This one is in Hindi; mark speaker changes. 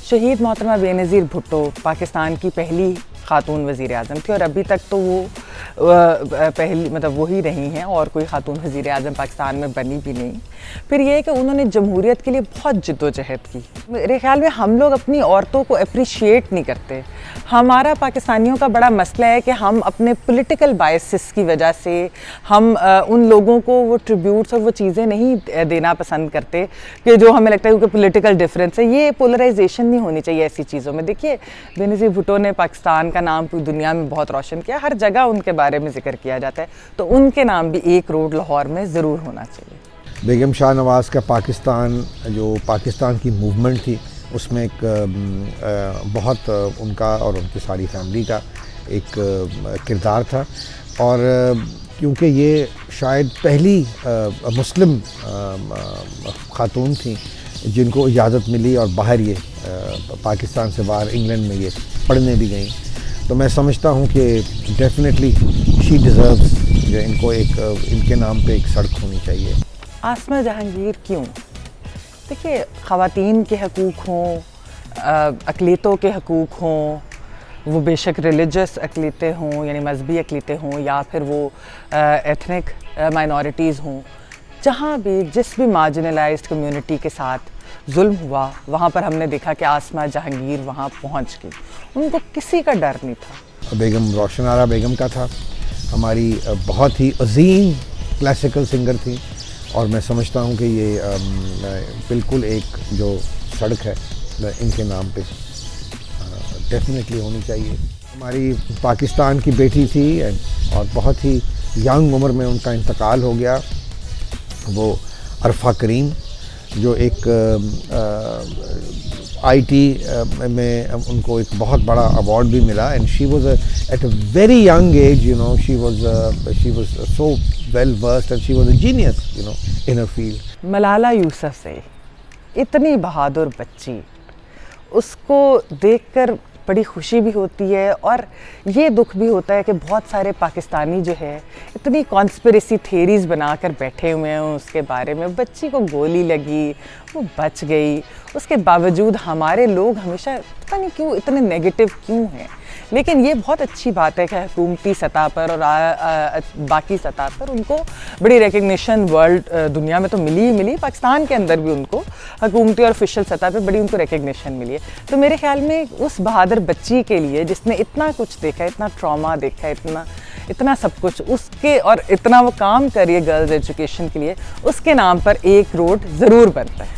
Speaker 1: शहीद मोहतरमा बेनज़ीर भुट्टो पाकिस्तान की पहली ख़ातून वज़ीर आज़म थी और अभी तक तो वो पहली मतलब वही रही हैं और कोई ख़ातून वज़ीर आज़म पाकिस्तान में बनी भी नहीं। फिर ये है कि उन्होंने जमहूरियत के लिए बहुत जिद्दोजहद की। मेरे ख़्याल में हम लोग अपनी औरतों को अप्रिशिएट नहीं करते। हमारा पाकिस्तानियों का बड़ा मसला है कि हम अपने पॉलिटिकल बायसेस की वजह से हम उन लोगों को वो ट्रिब्यूट्स और वो चीज़ें नहीं देना पसंद करते कि जो हमें लगता है क्योंकि पॉलिटिकल डिफरेंस है। ये पोलराइजेशन नहीं होनी चाहिए ऐसी चीज़ों में। देखिए, बेनज़ीर भुट्टो ने पाकिस्तान का नाम पूरी दुनिया में बहुत रोशन किया, हर जगह उनके बारे में जिक्र किया जाता है, तो उनके नाम भी एक रोड लाहौर में ज़रूर होना चाहिए।
Speaker 2: बेगम शाहनवाज़ का पाकिस्तान, जो पाकिस्तान की मूवमेंट थी, उसमें एक बहुत उनका और उनकी सारी फैमिली का एक किरदार था। और क्योंकि ये शायद पहली मुस्लिम ख़ातून थी जिनको इजाज़त मिली और बाहर ये पाकिस्तान से बाहर इंग्लैंड में ये पढ़ने भी गई, तो मैं समझता हूँ कि डेफिनेटली शी डिज़र्व्स जो इनको एक इनके नाम पे एक सड़क होनी चाहिए।
Speaker 1: आसमा जहांगीर क्यों? देखिए, ख़वातीन के हकूक़ हों, अक़लियतों के हकूक़ हों, वो बेशक रिलीजियस अक़लियतें हों यानी मजहबी अक़लियतें हों या फिर वो एथनिक माइनॉरिटीज़ हों, जहाँ भी जिस भी मार्जिनलाइज्ड कम्युनिटी के साथ जुल्म हुआ, वहाँ पर हमने देखा कि आसमा जहांगीर वहाँ पहुँच गई। उनको किसी का डर नहीं था।
Speaker 2: बेगम रोशन आरा बेगम का था, हमारी बहुत ही अजीम क्लासिकल सिंगर थी और मैं समझता हूँ कि ये बिल्कुल एक जो सड़क है इनके नाम पे डेफिनेटली होनी चाहिए। हमारी पाकिस्तान की बेटी थी और बहुत ही यंग उम्र में उनका इंतकाल हो गया। वो अरफा करीम, जो एक आईटी में उनको एक बहुत बड़ा अवार्ड भी मिला and she was at a very young age, you know, she was so well versed and she was a genius, you know, in her field.
Speaker 1: Malala Yousafzai, इतनी बहादुर बच्ची, उसको देखकर बड़ी खुशी भी होती है और ये दुख भी होता है कि बहुत सारे पाकिस्तानी जो है इतनी कॉन्स्पिरेसी थेरीज़ बनाकर बैठे हुए हैं उसके बारे में। बच्ची को गोली लगी, वो बच गई, उसके बावजूद हमारे लोग हमेशा पता नहीं क्यों इतने नेगेटिव क्यों हैं। लेकिन ये बहुत अच्छी बात है कि हुकूमती सतह पर और बाकी सतह पर उनको बड़ी रिकग्निशन वर्ल्ड दुनिया में तो मिली ही मिली, पाकिस्तान के अंदर भी उनको हुकूमती और ऑफिशियल सतह पर बड़ी उनको रिकग्निशन मिली है। तो मेरे ख्याल में उस बहादुर बच्ची के लिए जिसने इतना कुछ देखा, इतना ट्रॉमा देखा, इतना सब कुछ उसके और इतना वो काम करिए गर्ल्स एजुकेशन के लिए, उसके नाम पर एक रोड ज़रूर बनता है।